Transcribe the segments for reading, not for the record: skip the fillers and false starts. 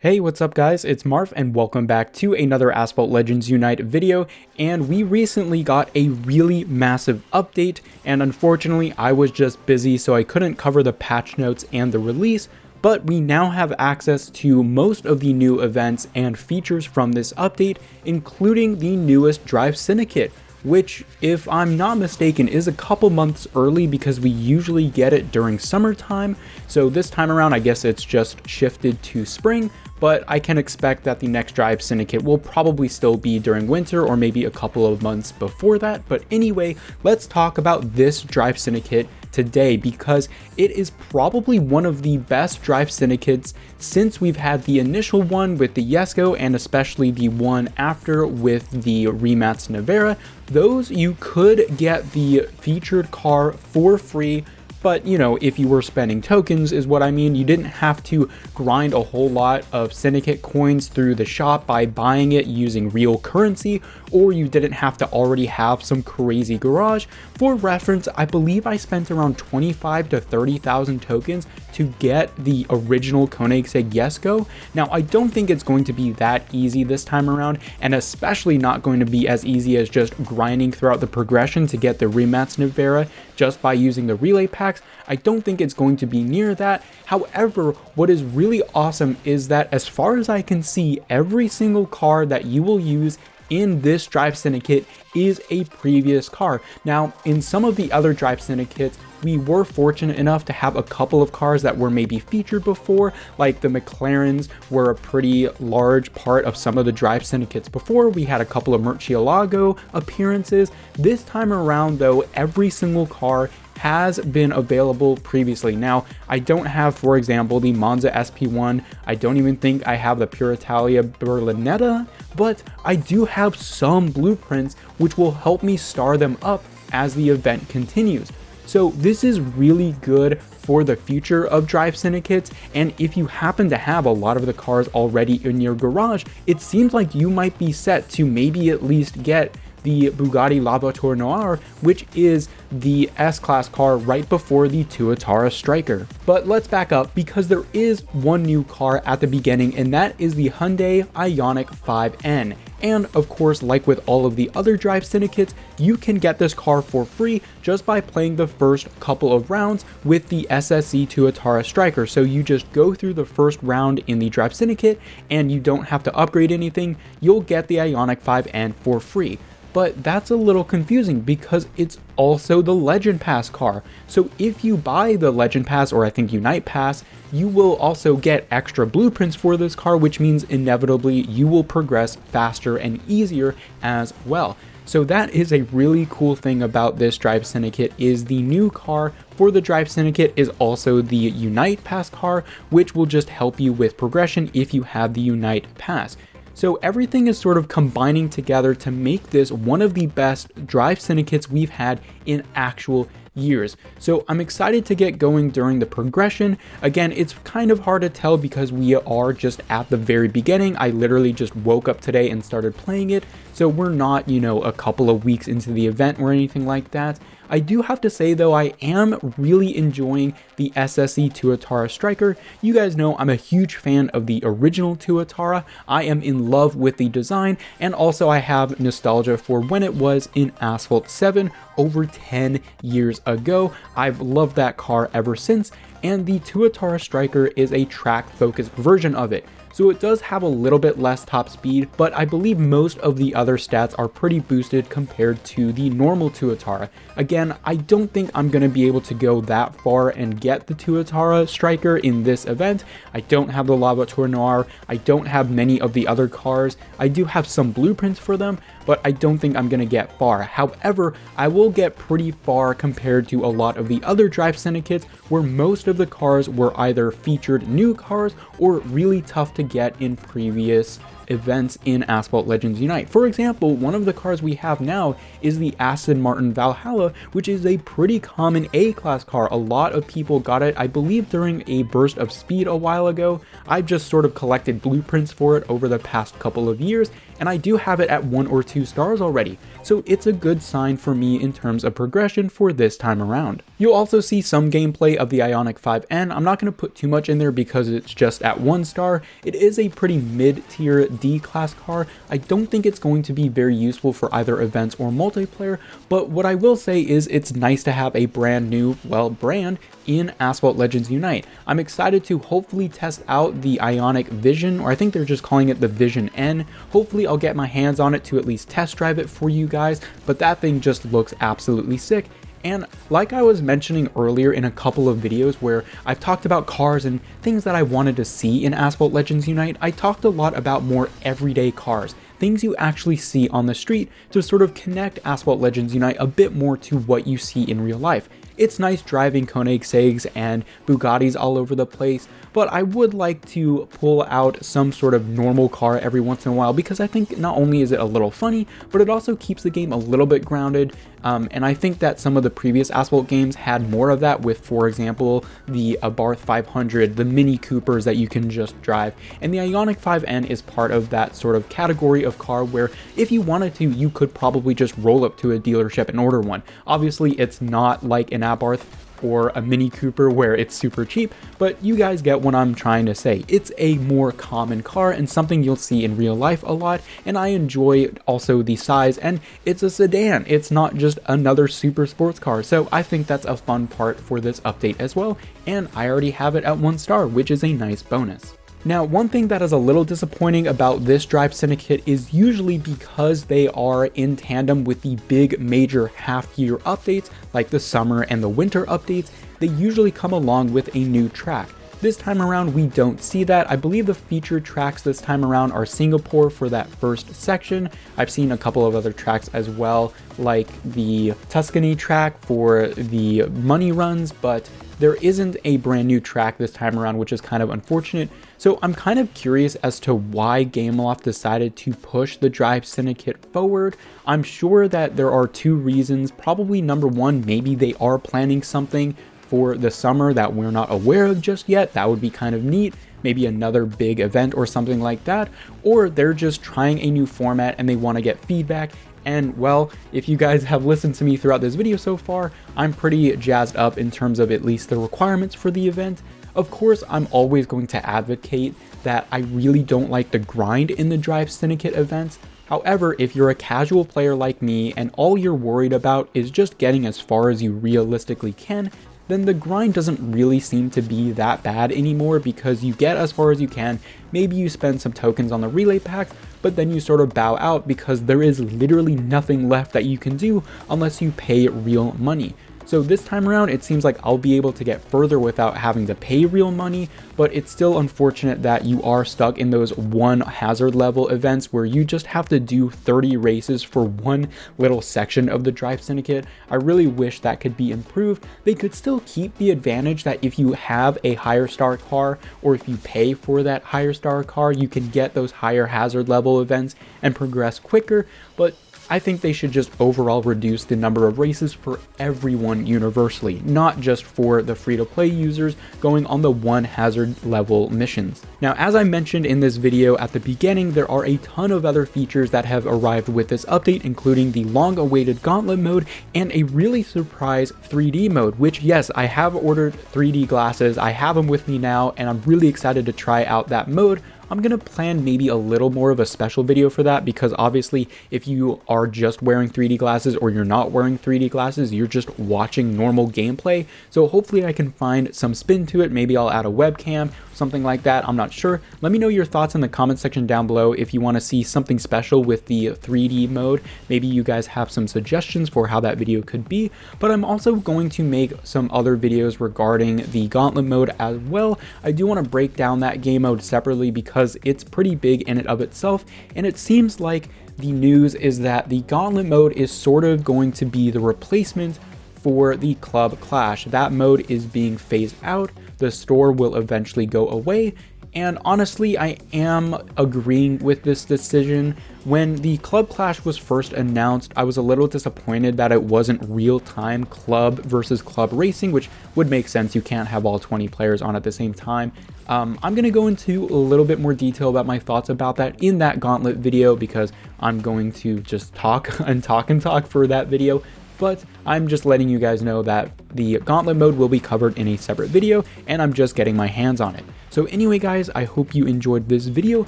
Hey, what's up guys? It's Marv and welcome back to another Asphalt Legends Unite video, and we recently got a really massive update, and unfortunately I was just busy so I couldn't cover the patch notes and the release, but we now have access to most of the new events and features from this update, including the newest Drive Syndicate, which, if I'm not mistaken, is a couple months early because we usually get it during summertime. So this time around, I guess it's just shifted to spring, but I can expect that the next Drive Syndicate will probably still be during winter or maybe a couple of months before that. But anyway, let's talk about this Drive Syndicate today because it is probably one of the best Drive Syndicates since we've had the initial one with the Yesco and especially the one after with the Remats Nevera. Those you could get the featured car for free, but you know, if you were spending tokens is what I mean. You didn't have to grind a whole lot of Syndicate coins through the shop by buying it using real currency, or you didn't have to already have some crazy garage. For reference, I believe I spent around 25 to 30,000 tokens to get the original Koenigsegg Yesco. Now, I don't think it's going to be that easy this time around, and especially not going to be as easy as just grinding throughout the progression to get the Remats Nevera just by using the relay packs. I don't think it's going to be near that. However, what is really awesome is that as far as I can see, every single car that you will use in this Drive Syndicate is a previous car. Now, in some of the other Drive Syndicates, we were fortunate enough to have a couple of cars that were maybe featured before, like the McLarens were a pretty large part of some of the Drive Syndicates before. We had a couple of Murcielago appearances. This time around though, every single car has been available previously. Now, I don't have, for example, the Monza SP1. I don't even think I have the Puritalia Berlinetta, but I do have some blueprints which will help me star them up as the event continues. So this is really good for the future of Drive Syndicates, and if you happen to have a lot of the cars already in your garage, it seems like you might be set to maybe at least get the Bugatti La Voiture Noire, which is the S-Class car right before the Tuatara Striker. But let's back up because there is one new car at the beginning, and that is the Hyundai Ioniq 5N. And of course, like with all of the other Drive Syndicates, you can get this car for free just by playing the first couple of rounds with the SSE Tuatara Striker. So you just go through the first round in the Drive Syndicate and you don't have to upgrade anything. You'll get the Ioniq 5N for free. But that's a little confusing because it's also the Legend Pass car. So if you buy the Legend Pass, or I think Unite Pass, you will also get extra blueprints for this car, which means inevitably you will progress faster and easier as well. So that is a really cool thing about this Drive Syndicate, is the new car for the Drive Syndicate is also the Unite Pass car, which will just help you with progression if you have the Unite Pass. So everything is sort of combining together to make this one of the best Drive Syndicates we've had in actual years. So I'm excited to get going during the progression. Again, it's kind of hard to tell because we are just at the very beginning. I literally just woke up today and started playing it. So we're not, you know, a couple of weeks into the event or anything like that. I do have to say though, I am really enjoying the SSE Tuatara Striker. You guys know I'm a huge fan of the original Tuatara. I am in love with the design, and also I have nostalgia for when it was in Asphalt 7 over 10 years ago. I've loved that car ever since, and the Tuatara Striker is a track-focused version of it. So it does have a little bit less top speed, but I believe most of the other stats are pretty boosted compared to the normal Tuatara. Again, I don't think I'm going to be able to go that far and get the Tuatara Striker in this event. I don't have the La Voiture Noire. I don't have many of the other cars. I do have some blueprints for them, but I don't think I'm going to get far. However, I will get pretty far compared to a lot of the other Drive Syndicates where most of the cars were either featured new cars or really tough to get in previous events in Asphalt Legends Unite. For example, one of the cars we have now is the Aston Martin Valhalla, which is a pretty common A-class car. A lot of people got it, I believe, during a burst of speed a while ago. I've just sort of collected blueprints for it over the past couple of years, and I do have it at 1 or 2 stars already, so it's a good sign for me in terms of progression for this time around. You'll also see some gameplay of the Ioniq 5N. I'm not going to put too much in there because it's just at 1 star. It is a pretty mid-tier D-class car. I don't think it's going to be very useful for either events or multiplayer, but what I will say is it's nice to have a brand new, well, brand in Asphalt Legends Unite. I'm excited to hopefully test out the Ioniq Vision, or I think they're just calling it the Vision N. Hopefully I'll get my hands on it to at least test drive it for you guys, but that thing just looks absolutely sick. And like I was mentioning earlier in a couple of videos where I've talked about cars and things that I wanted to see in Asphalt Legends Unite, I talked a lot about more everyday cars, things you actually see on the street, to sort of connect Asphalt Legends Unite a bit more to what you see in real life. It's nice driving Koenigseggs and Bugattis all over the place, but I would like to pull out some sort of normal car every once in a while, because I think not only is it a little funny, but it also keeps the game a little bit grounded. And I think that some of the previous Asphalt games had more of that with, for example, the Abarth 500, the Mini Coopers that you can just drive. And the Ioniq 5N is part of that sort of category of car where if you wanted to, you could probably just roll up to a dealership and order one. Obviously, it's not like an Abarth or a Mini Cooper where it's super cheap, but you guys get what I'm trying to say. It's a more common car and something you'll see in real life a lot, and I enjoy also the size, and it's a sedan. It's not just another super sports car, so I think that's a fun part for this update as well, and I already have it at 1 star, which is a nice bonus. Now, one thing that is a little disappointing about this Drive Syndicate is usually because they are in tandem with the big major half-year updates, like the summer and the winter updates, they usually come along with a new track. This time around, we don't see that. I believe the featured tracks this time around are Singapore for that first section. I've seen a couple of other tracks as well, like the Tuscany track for the money runs, but there isn't a brand new track this time around, which is kind of unfortunate. So I'm kind of curious as to why Gameloft decided to push the Drive Syndicate forward. I'm sure that there are 2 reasons. Probably number 1, maybe they are planning something for the summer that we're not aware of just yet. That would be kind of neat. Maybe another big event or something like that. Or they're just trying a new format and they want to get feedback. And well, if you guys have listened to me throughout this video so far, I'm pretty jazzed up in terms of at least the requirements for the event. Of course, I'm always going to advocate that I really don't like the grind in the Drive Syndicate events. However, if you're a casual player like me and all you're worried about is just getting as far as you realistically can, then the grind doesn't really seem to be that bad anymore, because you get as far as you can, maybe you spend some tokens on the relay packs, but then you sort of bow out because there is literally nothing left that you can do unless you pay real money. So this time around, it seems like I'll be able to get further without having to pay real money, but it's still unfortunate that you are stuck in those 1 hazard level events where you just have to do 30 races for one little section of the Drive Syndicate. I really wish that could be improved. They could still keep the advantage that if you have a higher star car, or if you pay for that higher star car, you can get those higher hazard level events and progress quicker, but I think they should just overall reduce the number of races for everyone universally, not just for the free-to-play users going on the 1 hazard level missions. Now, as I mentioned in this video at the beginning, there are a ton of other features that have arrived with this update, including the long-awaited Gauntlet mode and a really surprise 3D mode, which, yes, I have ordered 3D glasses. I have them with me now, and I'm really excited to try out that mode. I'm going to plan maybe a little more of a special video for that, because obviously if you are just wearing 3D glasses or you're not wearing 3D glasses, you're just watching normal gameplay. So hopefully I can find some spin to it. Maybe I'll add a webcam, something like that. I'm not sure. Let me know your thoughts in the comment section down below if you want to see something special with the 3D mode. Maybe you guys have some suggestions for how that video could be, but I'm also going to make some other videos regarding the Gauntlet mode as well. I do want to break down that game mode separately because it's pretty big in and of itself, and it seems like the news is that the Gauntlet mode is sort of going to be the replacement for the Club Clash. That mode is being phased out, the store will eventually go away, And honestly, I am agreeing with this decision. When the Club Clash was first announced, I was a little disappointed that it wasn't real-time club versus club racing, which would make sense. You can't have all 20 players on at the same time. I'm going to go into a little bit more detail about my thoughts about that in that Gauntlet video, because I'm going to just talk and talk for that video. But I'm just letting you guys know that the Gauntlet mode will be covered in a separate video, and I'm just getting my hands on it. So anyway guys, I hope you enjoyed this video.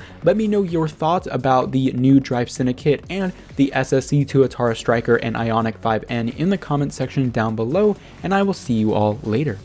Let me know your thoughts about the new Drive Syndicate and the SSC Tuatara Striker and Ionic 5N in the comment section down below, and I will see you all later.